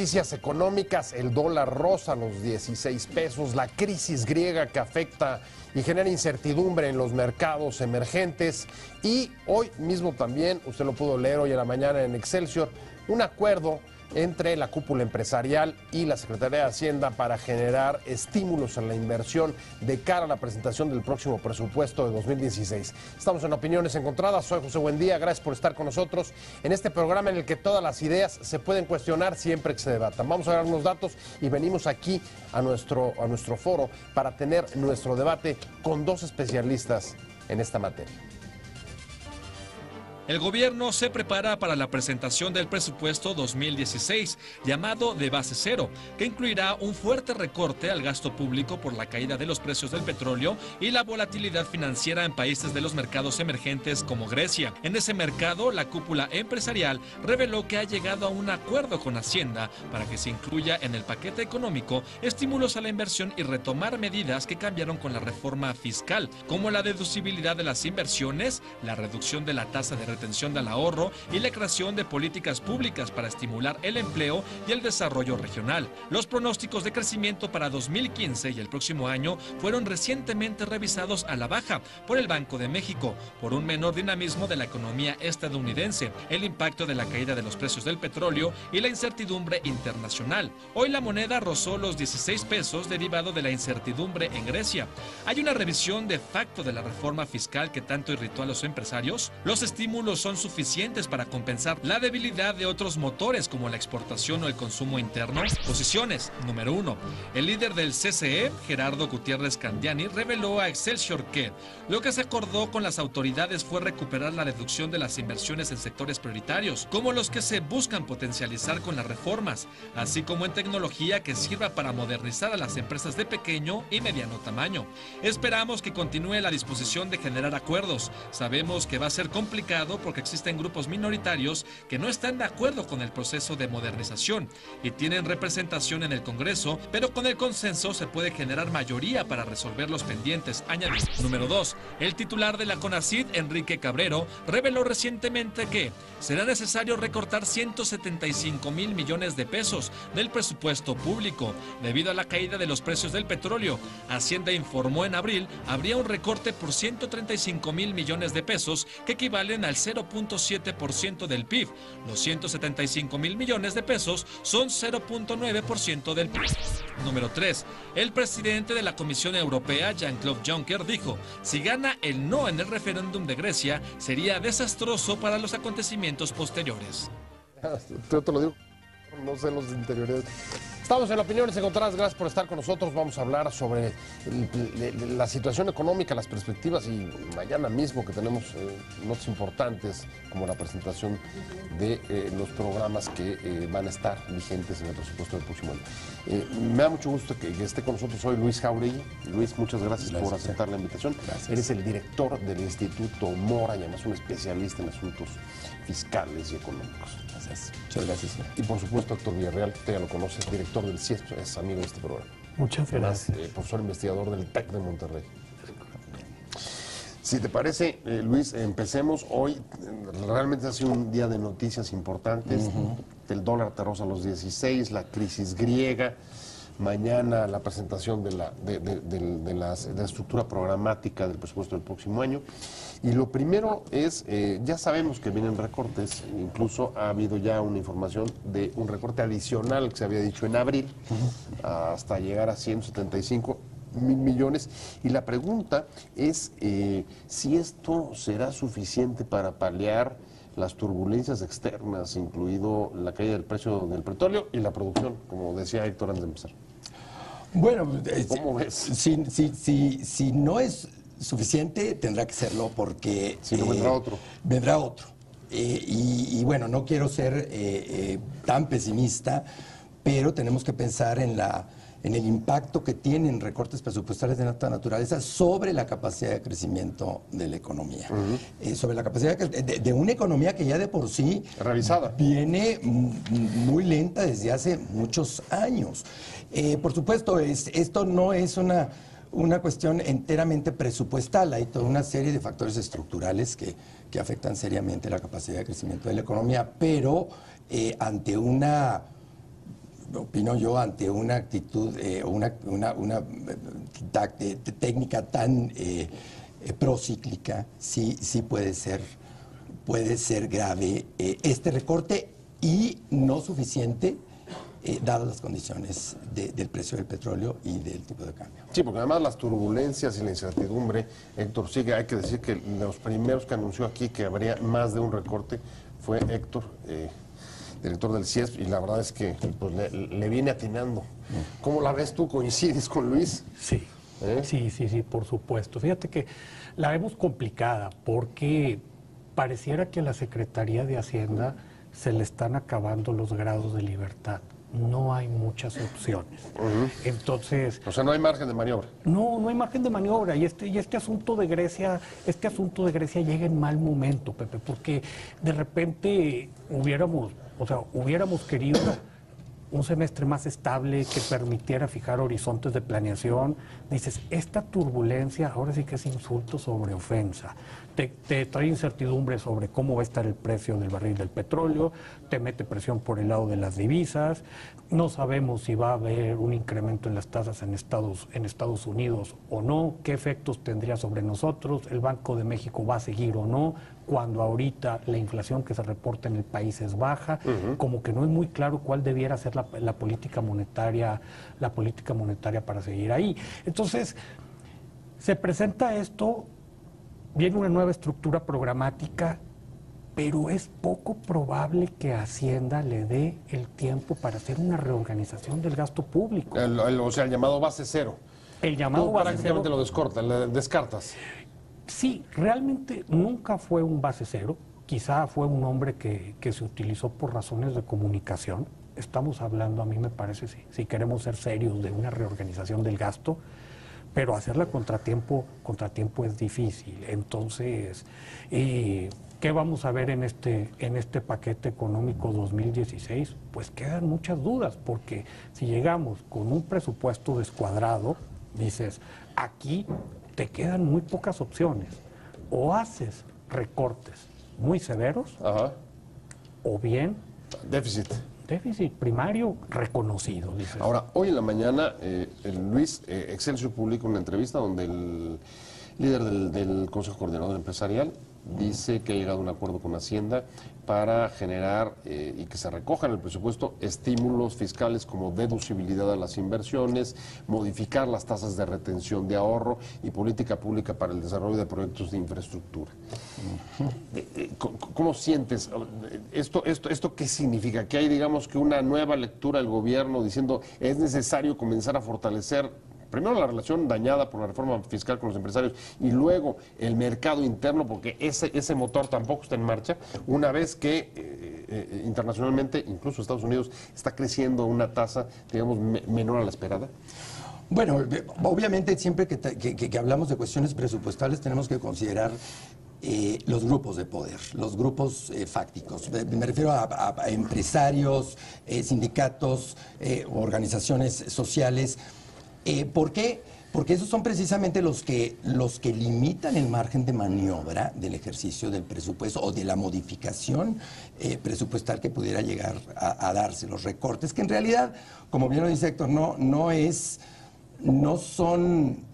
noticias económicas, el dólar roza los 16 pesos, la crisis griega que afecta y genera incertidumbre en los mercados emergentes y hoy mismo también, usted lo pudo leer hoy en la mañana en Excelsior, un acuerdo entre la cúpula empresarial y la Secretaría de Hacienda para generar estímulos en la inversión de cara a la presentación del próximo presupuesto de 2016. Estamos en Opiniones Encontradas, soy José Buendía, gracias por estar con nosotros en este programa en el que todas las ideas se pueden cuestionar siempre que se debatan. Vamos a dar unos datos y venimos aquí a nuestro foro para tener nuestro debate con dos especialistas en esta materia. El gobierno se prepara para la presentación del presupuesto 2016, llamado de base cero, que incluirá un fuerte recorte al gasto público por la caída de los precios del petróleo y la volatilidad financiera en países de los mercados emergentes como Grecia. En ese mercado, la cúpula empresarial reveló que ha llegado a un acuerdo con Hacienda para que se incluya en el paquete económico estímulos a la inversión y retomar medidas que cambiaron con la reforma fiscal, como la deducibilidad de las inversiones, la reducción de la tasa de retención del ahorro y la creación de políticas públicas para estimular el empleo y el desarrollo regional. Los pronósticos de crecimiento para 2015 y el próximo año fueron recientemente revisados a la baja por el Banco de México por un menor dinamismo de la economía estadounidense, el impacto de la caída de los precios del petróleo y la incertidumbre internacional. Hoy la moneda rozó los 16 pesos derivado de la incertidumbre en Grecia. ¿Hay una revisión de facto de la reforma fiscal que tanto irritó a los empresarios? Los estímulos son suficientes para compensar la debilidad de otros motores como la exportación o el consumo interno. Posiciones. Número 1. El líder del CCE, Gerardo Gutiérrez Candiani, reveló a Excelsior que lo que se acordó con las autoridades fue recuperar la deducción de las inversiones en sectores prioritarios, como los que se buscan potencializar con las reformas, así como en tecnología que sirva para modernizar a las empresas de pequeño y mediano tamaño. Esperamos que continúe la disposición de generar acuerdos. Sabemos que va a ser complicado porque existen grupos minoritarios que no están de acuerdo con el proceso de modernización y tienen representación en el Congreso, pero con el consenso se puede generar mayoría para resolver los pendientes, añadió. Número 2. El titular de la CONACYT, Enrique Cabrero, reveló recientemente que será necesario recortar 175,000 millones de pesos del presupuesto público debido a la caída de los precios del petróleo. Hacienda informó en abril habría un recorte por 135,000 millones de pesos que equivalen al 0.7% del PIB. Los 175,000 millones de pesos son 0.9% del PIB. Número 3. El presidente de la Comisión Europea, Jean-Claude Juncker, dijo: si gana el no en el referéndum de Grecia, sería desastroso para los acontecimientos posteriores. Yo te lo digo, no sé los interiores. Estamos en Opiniones Encontradas, gracias por estar con nosotros. Vamos a hablar sobre la situación económica, las perspectivas y mañana mismo que tenemos notas importantes como la presentación de los programas que van a estar vigentes en el presupuesto del próximo año. Me da mucho gusto que esté con nosotros hoy Luis Jáuregui. Luis, muchas gracias por aceptar la invitación. Gracias. Eres el director del Instituto Mora y además un especialista en asuntos fiscales y económicos. Gracias. Muchas gracias. Y por supuesto, Héctor Villarreal, usted ya lo conoce, director del CIESP, es amigo de este programa. Muchas gracias. Profesor investigador del TEC de Monterrey. Si te parece, Luis, empecemos. Hoy realmente ha sido un día de noticias importantes. El dólar te roza los 16, la crisis griega. Mañana la presentación de la estructura programática del presupuesto del próximo año. Y lo primero es, ya sabemos que vienen recortes, incluso ha habido ya una información de un recorte adicional que se había dicho en abril, hasta llegar a 175,000 millones. Y la pregunta es si esto será suficiente para paliar las turbulencias externas, incluido la caída del precio del petróleo y la producción, como decía Héctor antes de empezar. Bueno, ¿cómo ves? Si no es suficiente, tendrá que serlo porque... Si no, vendrá otro. Vendrá otro. Y bueno, no quiero ser tan pesimista, pero tenemos que pensar en el impacto que tienen recortes presupuestarios de esta naturaleza sobre la capacidad de crecimiento de la economía. Sobre la capacidad de una economía que ya de por sí revisada viene muy lenta desde hace muchos años. Por supuesto, esto no es una cuestión enteramente presupuestal, hay toda una serie de factores estructurales que afectan seriamente la capacidad de crecimiento de la economía, pero ante una opino yo, ante una actitud, una técnica tan procíclica, sí puede ser grave este recorte y no suficiente, dadas las condiciones del precio del petróleo y del tipo de cambio. Sí, porque además las turbulencias y la incertidumbre, Héctor, hay que decir que los primeros que anunció aquí que habría más de un recorte fue Héctor, director del CIESP, y la verdad es que pues, le viene atinando. ¿Cómo la ves tú? ¿Coincides con Luis? Sí, sí, por supuesto. Fíjate que la vemos complicada porque pareciera que a la Secretaría de Hacienda se le están acabando los grados de libertad. No hay muchas opciones. Entonces, o sea, no hay margen de maniobra. No hay margen de maniobra. Y este asunto de Grecia llega en mal momento, Pepe, porque de repente hubiéramos querido un semestre más estable que permitiera fijar horizontes de planeación. Dices, esta turbulencia ahora sí que es insulto sobre ofensa. Te trae incertidumbre sobre cómo va a estar el precio del barril del petróleo, te mete presión por el lado de las divisas, no sabemos si va a haber un incremento en las tasas en Estados Unidos o no, qué efectos tendría sobre nosotros, el Banco de México va a seguir o no, cuando ahorita la inflación que se reporta en el país es baja, como que no es muy claro cuál debiera ser la política monetaria para seguir ahí. Entonces, se presenta esto, viene una nueva estructura programática, pero es poco probable que Hacienda le dé el tiempo para hacer una reorganización del gasto público. O sea, el llamado base cero. El llamado base cero prácticamente lo descartas. Sí, realmente nunca fue un base cero. Quizá fue un nombre que se utilizó por razones de comunicación. Estamos hablando, a mí me parece, si queremos ser serios, de una reorganización del gasto, pero hacerla contratiempo es difícil. Entonces, ¿qué vamos a ver en este paquete económico 2016? Pues quedan muchas dudas, porque si llegamos con un presupuesto descuadrado, dices, aquí te quedan muy pocas opciones. O haces recortes muy severos, o bien déficit primario reconocido, dices. Ahora, hoy en la mañana, Luis, Excelsior publica una entrevista donde el líder del Consejo Coordinador Empresarial dice que ha llegado a un acuerdo con Hacienda para generar y que se recoja en el presupuesto estímulos fiscales como deducibilidad a las inversiones, modificar las tasas de retención de ahorro y política pública para el desarrollo de proyectos de infraestructura. ¿Cómo sientes esto? ¿Qué significa? Que hay, digamos, que una nueva lectura del gobierno diciendo es necesario comenzar a fortalecer primero la relación dañada por la reforma fiscal con los empresarios y luego el mercado interno, porque ese motor tampoco está en marcha, una vez que internacionalmente, incluso Estados Unidos, está creciendo una tasa, digamos, menor a la esperada? Bueno, obviamente siempre que hablamos de cuestiones presupuestales tenemos que considerar los grupos de poder, los grupos fácticos. Me refiero a empresarios, sindicatos, organizaciones sociales. ¿Por qué? Porque esos son precisamente los que limitan el margen de maniobra del ejercicio del presupuesto o de la modificación presupuestal que pudiera llegar a darse. Los recortes, que en realidad, como bien lo dice Héctor, no es un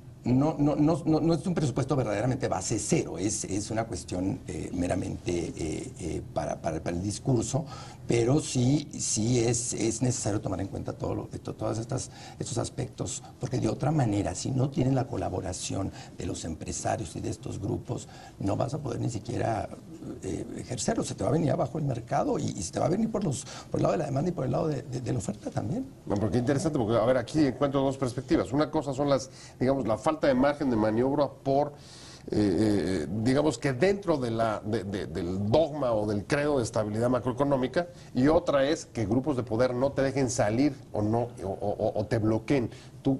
presupuesto verdaderamente base cero, es una cuestión meramente para el discurso, pero sí es necesario tomar en cuenta todos estos aspectos, porque de otra manera, si no tienen la colaboración de los empresarios y de estos grupos, no vas a poder ni siquiera ejercerlo, se te va a venir abajo el mercado y se te va a venir por el lado de la demanda y por el lado de la oferta también. Bueno, porque interesante, porque a ver, aquí encuentro dos perspectivas. Una cosa son la falta de margen de maniobra por, digamos que dentro del dogma o del credo de estabilidad macroeconómica, y otra es que grupos de poder no te dejen salir o te bloqueen. ¿Tú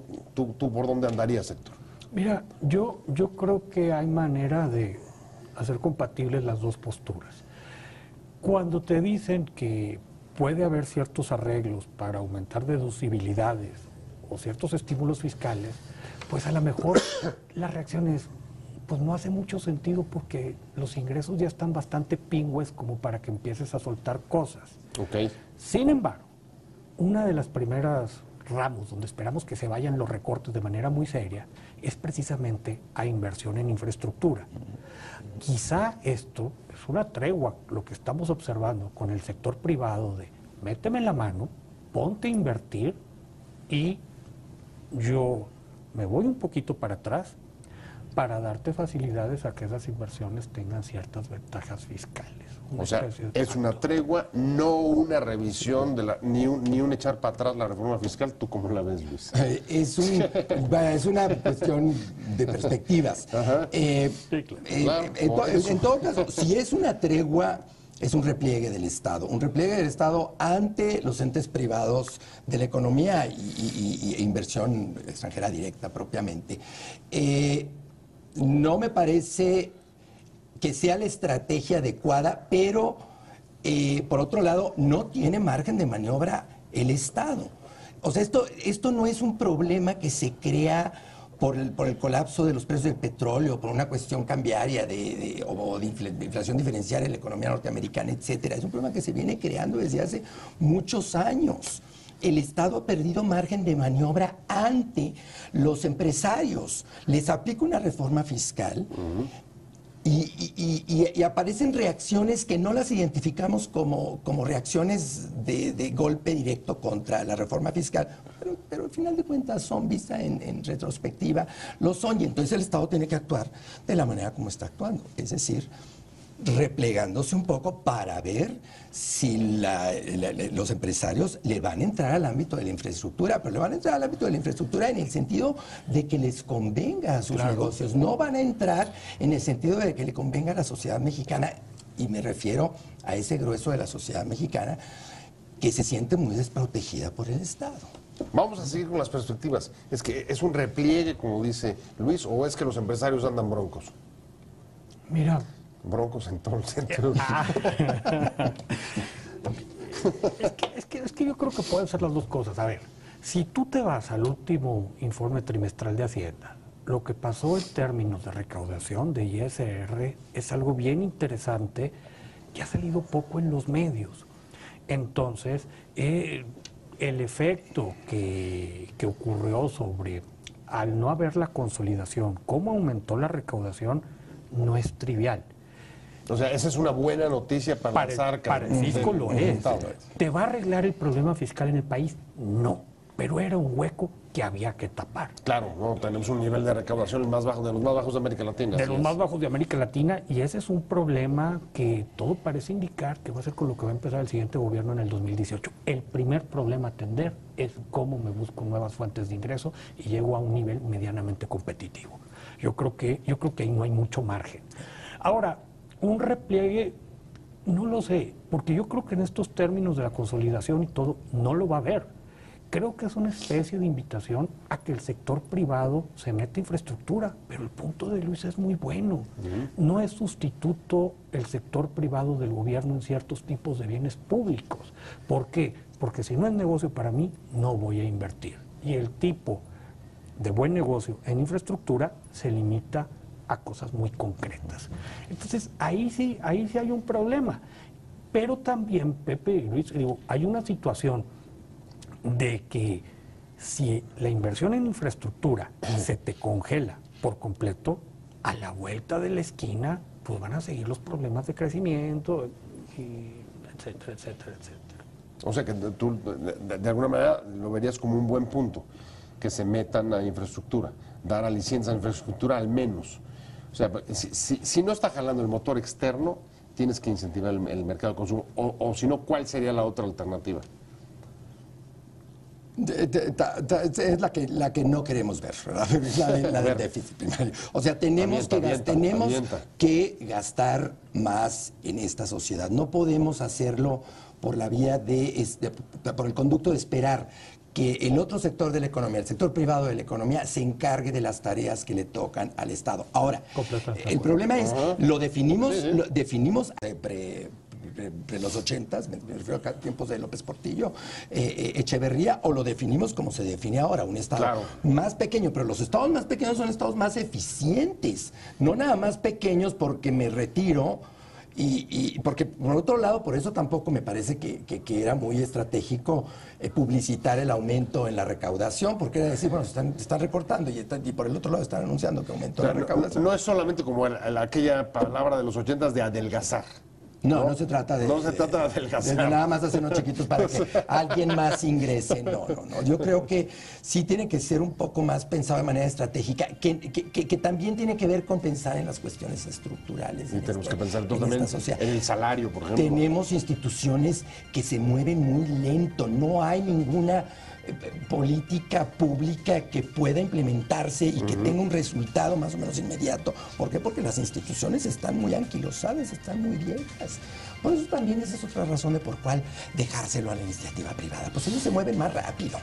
por dónde andarías, Héctor? Mira, yo creo que hay manera de hacer compatibles las dos posturas. Cuando te dicen que puede haber ciertos arreglos para aumentar deducibilidades o ciertos estímulos fiscales, pues a lo mejor la reacción es, pues no hace mucho sentido porque los ingresos ya están bastante pingües como para que empieces a soltar cosas. Okay. Sin embargo, una de las primeras ramos donde esperamos que se vayan los recortes de manera muy seria es precisamente a inversión en infraestructura. Quizá esto es una tregua, lo que estamos observando con el sector privado de méteme la mano, ponte a invertir y yo me voy un poquito para atrás para darte facilidades a que esas inversiones tengan ciertas ventajas fiscales. O sea, es una tregua, no una revisión, ni un echar para atrás la reforma fiscal. ¿Tú cómo la ves, Luis? Es una cuestión de perspectivas. En todo caso, si es una tregua, es un repliegue del Estado. Un repliegue del Estado ante los entes privados de la economía e inversión extranjera directa propiamente. No me parece que sea la estrategia adecuada, pero por otro lado no tiene margen de maniobra el Estado. O sea, esto no es un problema que se crea por el colapso de los precios del petróleo, por una cuestión cambiaria o de inflación diferencial en la economía norteamericana, etcétera. Es un problema que se viene creando desde hace muchos años. El Estado ha perdido margen de maniobra ante los empresarios. Les aplica una reforma fiscal y aparecen reacciones que no las identificamos como reacciones de golpe directo contra la reforma fiscal, pero al final de cuentas son vistas en retrospectiva, lo son, y entonces el Estado tiene que actuar de la manera como está actuando, es decir, replegándose un poco para ver si los empresarios le van a entrar al ámbito de la infraestructura, pero le van a entrar al ámbito de la infraestructura en el sentido de que les convenga a sus negocios, no van a entrar en el sentido de que le convenga a la sociedad mexicana, y me refiero a ese grueso de la sociedad mexicana que se siente muy desprotegida por el Estado. Vamos a seguir con las perspectivas. ¿Es que es un repliegue, como dice Luis, o es que los empresarios andan broncos? Mira, broncos en todo el centro. Es que yo creo que pueden ser las dos cosas. A ver, si tú te vas al último informe trimestral de Hacienda, lo que pasó en términos de recaudación de ISR es algo bien interesante que ha salido poco en los medios. Entonces, el efecto que ocurrió al no haber la consolidación, cómo aumentó la recaudación, no es trivial. O sea, esa es una buena noticia para el fisco lo es. ¿Te va a arreglar el problema fiscal en el país? No, pero era un hueco que había que tapar. Claro, no, tenemos un nivel de recaudación más bajo, de los más bajos de América Latina. De los más bajos de América Latina, y ese es un problema que todo parece indicar que va a ser con lo que va a empezar el siguiente gobierno en el 2018. El primer problema a atender es cómo me busco nuevas fuentes de ingreso y llego a un nivel medianamente competitivo. Yo creo que ahí no hay mucho margen. Ahora, un repliegue, no lo sé, porque yo creo que en estos términos de la consolidación y todo, no lo va a haber. Creo que es una especie de invitación a que el sector privado se meta en infraestructura, pero el punto de Luis es muy bueno. No es sustituto el sector privado del gobierno en ciertos tipos de bienes públicos. ¿Por qué? Porque si no es negocio para mí, no voy a invertir. Y el tipo de buen negocio en infraestructura se limita a cosas muy concretas. Entonces, ahí sí hay un problema. Pero también, Pepe y Luis, digo, hay una situación de que si la inversión en infraestructura se te congela por completo, a la vuelta de la esquina, pues van a seguir los problemas de crecimiento, y etcétera, etcétera, etcétera. O sea que tú, de alguna manera, lo verías como un buen punto, que se metan a infraestructura, dar a licencia a infraestructura al menos. O sea, si no está jalando el motor externo, tienes que incentivar el mercado de consumo. O si no, ¿cuál sería la otra alternativa? Es la que no queremos ver, la del déficit primario. O sea, tenemos que gastar más en esta sociedad. No podemos hacerlo por la vía por el conducto de esperar que el otro sector de la economía, el sector privado de la economía, se encargue de las tareas que le tocan al Estado. Ahora, el problema es, lo definimos de los 80s, me refiero a tiempos de López Portillo, Echeverría, o lo definimos como se define ahora, un Estado más pequeño, pero los estados más pequeños son estados más eficientes, no nada más pequeños porque me retiro Y porque, por otro lado, por eso tampoco me parece que era muy estratégico publicitar el aumento en la recaudación, porque era decir, bueno, están recortando y por el otro lado están anunciando que aumentó la recaudación. No es solamente como aquella palabra de los 80s de adelgazar. No se trata de... No se trata de adelgazar. De nada más hacernos chiquitos para que alguien más ingrese. No. Yo creo que sí tiene que ser un poco más pensado de manera estratégica, que también tiene que ver con pensar en las cuestiones estructurales. Y tenemos que pensar también en el salario, por ejemplo. Tenemos instituciones que se mueven muy lento. No hay ninguna política pública que pueda implementarse y que tenga un resultado más o menos inmediato. ¿Por qué? Porque las instituciones están muy anquilosadas, están muy viejas. Por eso también esa es otra razón de por cuál dejárselo a la iniciativa privada. Pues ellos se mueven más rápido.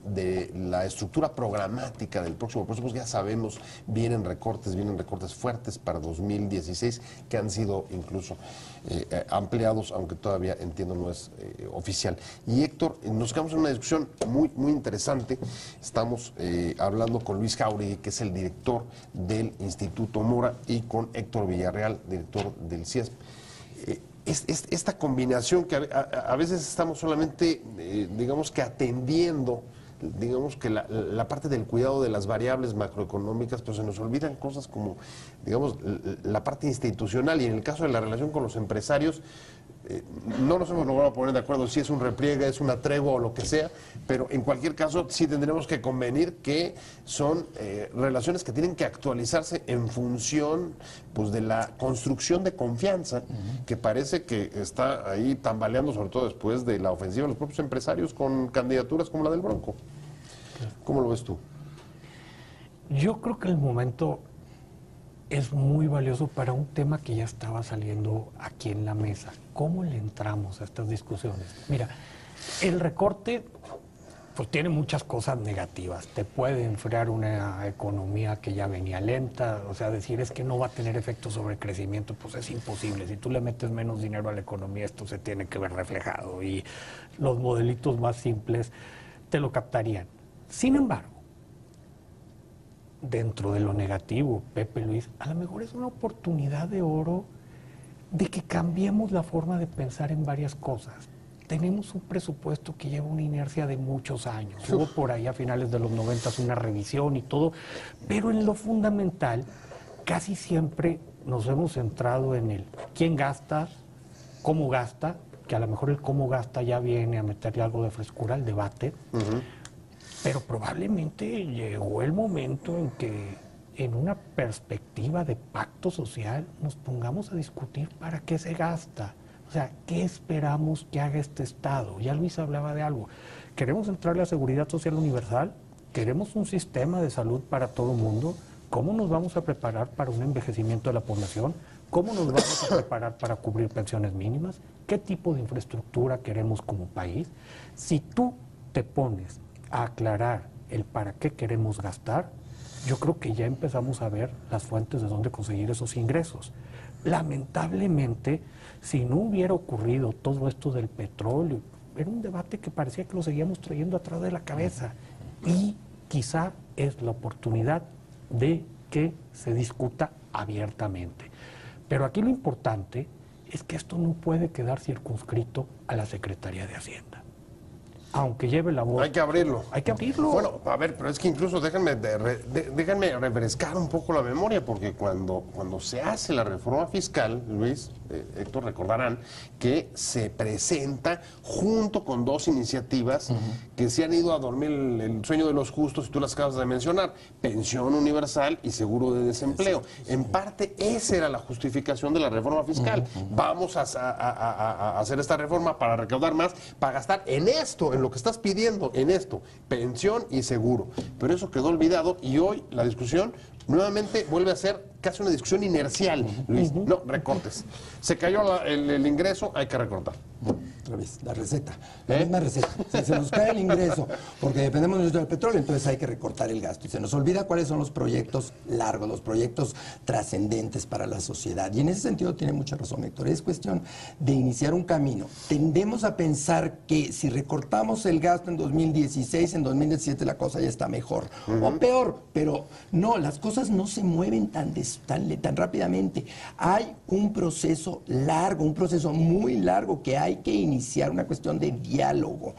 De la estructura programática del próximo presupuesto, ya sabemos, vienen recortes fuertes para 2016 que han sido incluso ampliados, aunque todavía, entiendo, no es oficial. Y Héctor, nos quedamos en una discusión muy interesante. Estamos hablando con Luis Jáuregui, que es el director del Instituto Mora, y con Héctor Villarreal, director del CIESP. Esta combinación que a veces estamos solamente, digamos que atendiendo, digamos que la parte del cuidado de las variables macroeconómicas, pero se nos olvidan cosas como, digamos, la parte institucional, y en el caso de la relación con los empresarios, no nos hemos logrado poner de acuerdo si es un repliegue, es una tregua o lo que sea, pero en cualquier caso sí tendremos que convenir que son relaciones que tienen que actualizarse en función, pues, de la construcción de confianza que parece que está ahí tambaleando, sobre todo después de la ofensiva de los propios empresarios con candidaturas como la del Bronco. ¿Cómo lo ves tú? Yo creo que el momento es muy valioso para un tema que ya estaba saliendo aquí en la mesa. ¿Cómo le entramos a estas discusiones? Mira, el recorte pues tiene muchas cosas negativas. Te puede enfriar una economía que ya venía lenta, o sea, decir es que no va a tener efecto sobre el crecimiento, pues es imposible. Si tú le metes menos dinero a la economía, esto se tiene que ver reflejado y los modelitos más simples te lo captarían. Sin embargo, dentro de lo negativo, Pepe, Luis, a lo mejor es una oportunidad de oro de que cambiemos la forma de pensar en varias cosas. Tenemos un presupuesto que lleva una inercia de muchos años. Hubo por ahí a finales de los 90 una revisión y todo, pero en lo fundamental casi siempre nos hemos centrado en el quién gasta, cómo gasta, que a lo mejor el cómo gasta ya viene a meterle algo de frescura al debate. Pero probablemente llegó el momento en que, en una perspectiva de pacto social, nos pongamos a discutir para qué se gasta. O sea, ¿qué esperamos que haga este Estado? Ya Luis hablaba de algo. ¿Queremos entrarle a seguridad social universal? ¿Queremos un sistema de salud para todo el mundo? ¿Cómo nos vamos a preparar para un envejecimiento de la población? ¿Cómo nos vamos a preparar para cubrir pensiones mínimas? ¿Qué tipo de infraestructura queremos como país? Si tú te pones a aclarar el para qué queremos gastar, yo creo que ya empezamos a ver las fuentes de dónde conseguir esos ingresos. Lamentablemente, si no hubiera ocurrido todo esto del petróleo, era un debate que parecía que lo seguíamos trayendo atrás de la cabeza, y quizá es la oportunidad de que se discuta abiertamente. Pero aquí lo importante es que esto no puede quedar circunscrito a la Secretaría de Hacienda. Aunque lleve la voz. Hay que abrirlo. Hay que abrirlo. Bueno, a ver, pero es que incluso déjenme refrescar un poco la memoria, porque cuando se hace la reforma fiscal, Luis, Héctor, recordarán que se presenta junto con dos iniciativas que se han ido a dormir el sueño de los justos, y tú las acabas de mencionar: pensión universal y seguro de desempleo. En parte, esa era la justificación de la reforma fiscal. Vamos a hacer esta reforma para recaudar más, para gastar en esto, en lo que estás pidiendo, en esto, pensión y seguro. Pero eso quedó olvidado, y hoy la discusión nuevamente vuelve a ser casi una discusión inercial, Luis. No, recortes. Se cayó el ingreso, hay que recortar. otra vez, la receta, la misma receta. Se nos cae el ingreso porque dependemos mucho del petróleo, entonces hay que recortar el gasto. Y se nos olvida cuáles son los proyectos largos, los proyectos trascendentes para la sociedad. Y en ese sentido tiene mucha razón, Héctor. Es cuestión de iniciar un camino. Tendemos a pensar que si recortamos el gasto en 2016, en 2017 la cosa ya está mejor o peor, pero no, las cosas no se mueven tan rápidamente. Hay un proceso largo, un proceso muy largo que hay que iniciar, una cuestión de diálogo,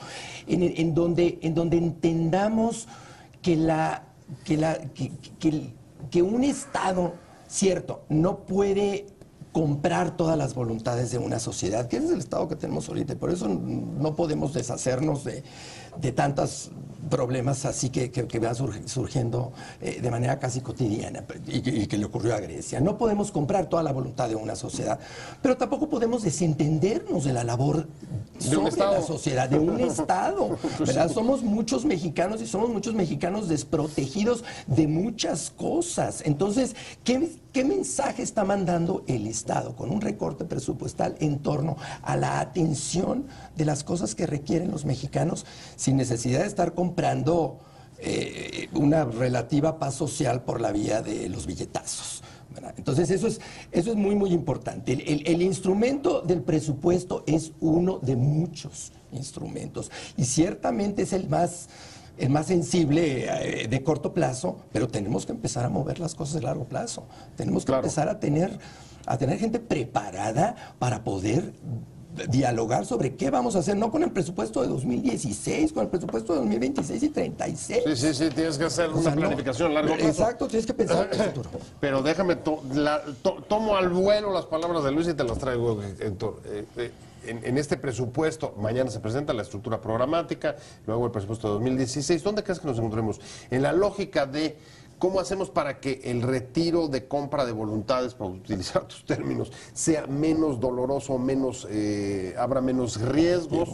en donde entendamos que un Estado, cierto, no puede comprar todas las voluntades de una sociedad, que ese es el Estado que tenemos ahorita, y por eso no podemos deshacernos de tantos problemas así que van surgiendo de manera casi cotidiana y que le ocurrió a Grecia. No podemos comprar toda la voluntad de una sociedad, pero tampoco podemos desentendernos de la labor sobre la sociedad, de un Estado, ¿verdad? Somos muchos mexicanos y somos muchos mexicanos desprotegidos de muchas cosas. Entonces, ¿qué mensaje está mandando el Estado con un recorte presupuestal en torno a la atención de las cosas que requieren los mexicanos sin necesidad de estar comprando una relativa paz social por la vía de los billetazos, ¿verdad? Entonces eso es muy, muy importante. El instrumento del presupuesto es uno de muchos instrumentos y ciertamente es el más sensible de corto plazo, pero tenemos que empezar a mover las cosas de largo plazo. Tenemos que empezar a tener gente preparada para poder dialogar sobre qué vamos a hacer, no con el presupuesto de 2016, con el presupuesto de 2026 y 36. Sí, tienes que hacer una planificación a largo plazo. Exacto, tienes que pensar en el futuro. Pero déjame, tomo al vuelo las palabras de Luis y te las traigo, Héctor. En este presupuesto, mañana se presenta la estructura programática, luego el presupuesto de 2016. ¿Dónde crees que nos encontremos? En la lógica de cómo hacemos para que el retiro de compra de voluntades, para utilizar tus términos, sea menos doloroso, habrá menos riesgos,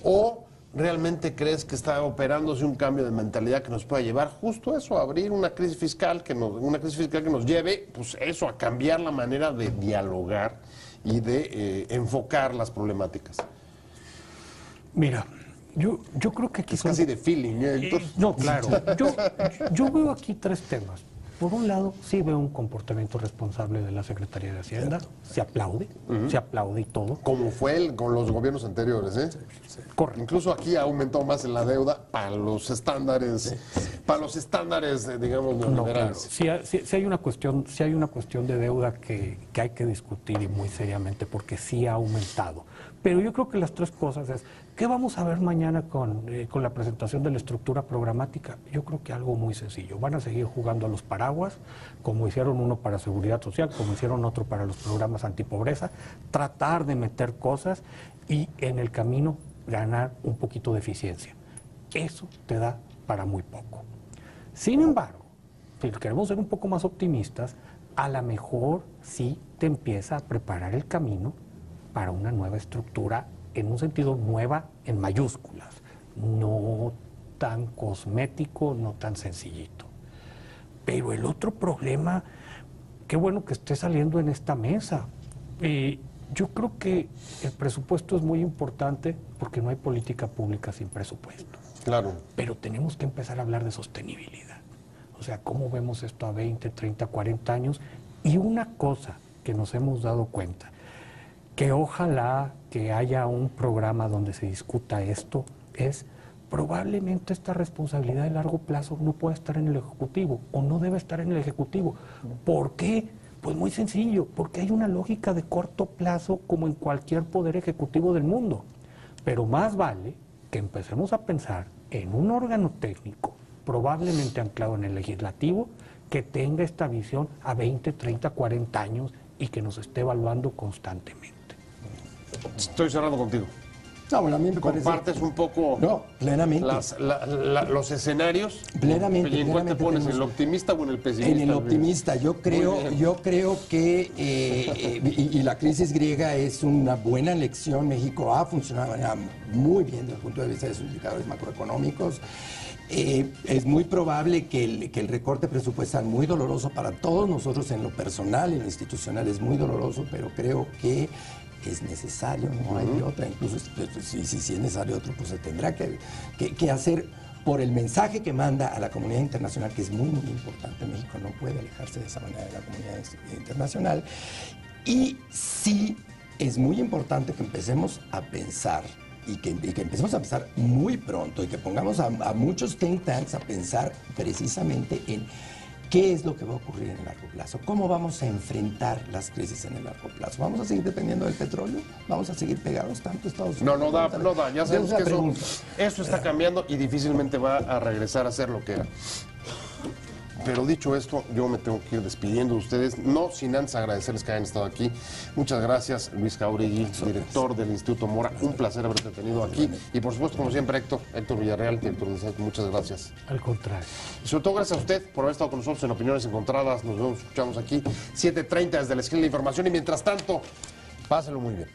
o realmente crees que está operándose un cambio de mentalidad que nos pueda llevar justo eso, a abrir una crisis fiscal que nos lleve, pues eso, a cambiar la manera de dialogar y de enfocar las problemáticas? Mira, yo creo que aquí es casi de feeling, Héctor. No, claro. Yo veo aquí tres temas. Por un lado, sí veo un comportamiento responsable de la Secretaría de Hacienda. Se aplaude y todo. Como fue con los gobiernos anteriores, ¿eh? Sí. Correcto. Incluso aquí ha aumentado más la deuda para los estándares, digamos, neoliberales. Claro. Sí hay una cuestión de deuda que hay que discutir y muy seriamente porque sí ha aumentado. Pero yo creo que las tres cosas es, ¿qué vamos a ver mañana con la presentación de la estructura programática? Yo creo que algo muy sencillo. Van a seguir jugando a los paraguas, como hicieron uno para seguridad social, como hicieron otro para los programas antipobreza, tratar de meter cosas y en el camino ganar un poquito de eficiencia. Eso te da para muy poco. Sin embargo, si queremos ser un poco más optimistas, a lo mejor sí te empieza a preparar el camino para una nueva estructura, en un sentido nueva en mayúsculas, no tan cosmético, no tan sencillito. Pero el otro problema, qué bueno que esté saliendo en esta mesa. Yo creo que el presupuesto es muy importante porque no hay política pública sin presupuesto. Claro. Pero tenemos que empezar a hablar de sostenibilidad. O sea, cómo vemos esto a 20, 30, 40 años. Y una cosa que nos hemos dado cuenta, que ojalá que haya un programa donde se discuta esto, es probablemente esta responsabilidad de largo plazo no pueda estar en el Ejecutivo o no debe estar en el Ejecutivo. ¿Por qué? Pues muy sencillo, porque hay una lógica de corto plazo como en cualquier poder ejecutivo del mundo. Pero más vale que empecemos a pensar en un órgano técnico, probablemente anclado en el legislativo, que tenga esta visión a 20, 30, 40 años y que nos esté evaluando constantemente. Estoy cerrando contigo. No, bueno, a mí me ¿Compartes un poco plenamente. Los escenarios? Plenamente. ¿En cuál te pones? ¿En el optimista o en el pesimista? En el optimista. Yo creo que y la crisis griega es una buena lección. México ha funcionado de manera muy bien desde el punto de vista de sus indicadores macroeconómicos. Es muy probable que el recorte presupuestal, muy doloroso para todos nosotros en lo personal, en lo institucional, es muy doloroso, pero creo que es necesario, no hay de otra. Incluso si es necesario otro, pues se tendrá que hacer por el mensaje que manda a la comunidad internacional, que es muy, muy importante. México no puede alejarse de esa manera de la comunidad internacional. Y sí es muy importante que empecemos a pensar, y que empecemos a pensar muy pronto, y que pongamos a muchos think tanks a pensar precisamente en qué es lo que va a ocurrir en el largo plazo, cómo vamos a enfrentar las crisis en el largo plazo. ¿Vamos a seguir dependiendo del petróleo? ¿Vamos a seguir pegados tanto a Estados Unidos? No da, ya sabemos que eso está cambiando y difícilmente va a regresar a ser lo que era. Pero dicho esto, yo me tengo que ir despidiendo de ustedes, no sin antes agradecerles que hayan estado aquí. Muchas gracias, Luis Jáuregui, director del Instituto Mora. Un placer haberte tenido aquí. Y por supuesto, como siempre, Héctor Villarreal, director de SAT, muchas gracias. Al contrario. Y sobre todo, gracias a usted por haber estado con nosotros en Opiniones Encontradas. Nos vemos, escuchamos aquí, 7:30 desde la esquina de la información. Y mientras tanto, pásenlo muy bien.